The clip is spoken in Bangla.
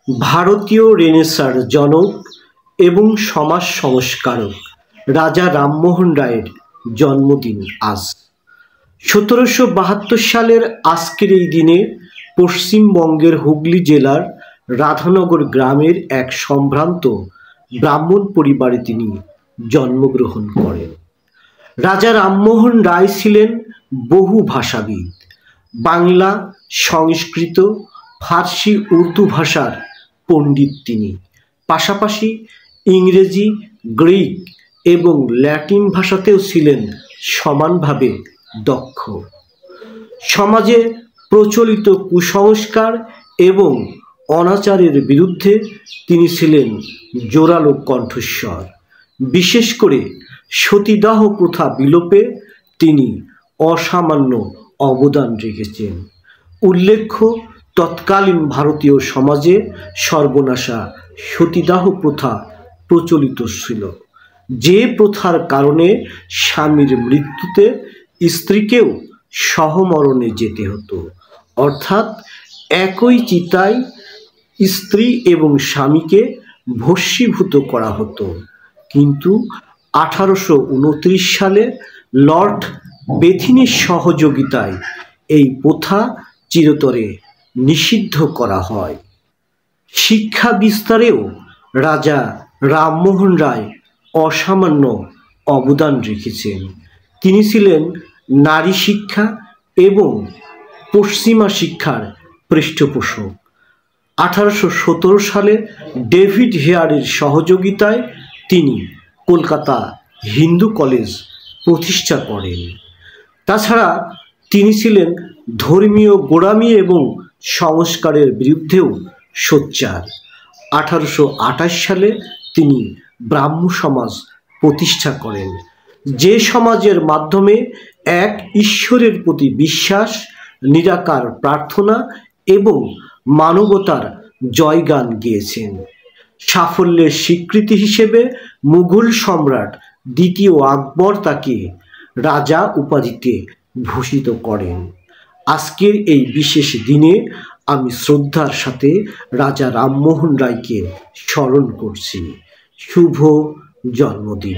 ভারতীয় রেনেসাঁর জনক এবং সমাজ সংস্কারক রাজা রামমোহন রায়ের জন্মদিন আজ। 1772 সালের আজকের এই দিনে পশ্চিমবঙ্গের হুগলি জেলার রাধানগর গ্রামের এক সম্ভ্রান্ত ব্রাহ্মণ পরিবারে তিনি জন্মগ্রহণ করেন। রাজা রামমোহন রায় ছিলেন বহু ভাষাবিদ। বাংলা, সংস্কৃত, ফার্সি, উর্দু ভাষার পণ্ডিত তিনি। পাশাপাশি ইংরেজি, গ্রিক এবং ল্যাটিন ভাষাতেও ছিলেন সমানভাবে দক্ষ। সমাজে প্রচলিত কুসংস্কার এবং অনাচারের বিরুদ্ধে তিনি ছিলেন জোরালো কণ্ঠস্বর। বিশেষ করে সতীদাহ প্রথা বিলোপে তিনি অসামান্য অবদান রেখেছেন। উল্লেখ্য, তৎকালীন ভারতীয় সমাজে সর্বনাশা সতীদাহ প্রথা প্রচলিত ছিল, যে প্রথার কারণে স্বামীর মৃত্যুতে স্ত্রীকেও সহমরণে যেতে হতো। অর্থাৎ একই চিতায় স্ত্রী এবং স্বামীকে ভস্মীভূত করা হতো। কিন্তু 1829 সালে লর্ড বেথিনির সহযোগিতায় এই প্রথা চিরতরে নিষিদ্ধ করা হয়। শিক্ষা বিস্তারেও রাজা রামমোহন রায় অসামান্য অবদান রেখেছেন। তিনি ছিলেন নারী শিক্ষা এবং পশ্চিমা শিক্ষার পৃষ্ঠপোষক। 1817 সালে ডেভিড হেয়ারের সহযোগিতায় তিনি কলকাতা হিন্দু কলেজ প্রতিষ্ঠা করেন। তাছাড়া তিনি ছিলেন ধর্মীয় গোঁড়ামি এবং সংস্কারের বিরুদ্ধেও সোচ্চার। 1828 সালে তিনি ব্রাহ্ম সমাজ প্রতিষ্ঠা করেন, যে সমাজের মাধ্যমে এক ঈশ্বরের প্রতি বিশ্বাস, নিরাকার প্রার্থনা এবং মানবতার জয়গান গেয়েছেন। সাফল্যের স্বীকৃতি হিসেবে মুঘল সম্রাট দ্বিতীয় আকবর তাকে রাজা উপাধিতে ভূষিত করেন। আজকের এই বিশেষ দিনে আমি শ্রদ্ধার সাথে রাজা রামমোহন রায়কে স্মরণ করছি। শুভ জন্মদিন।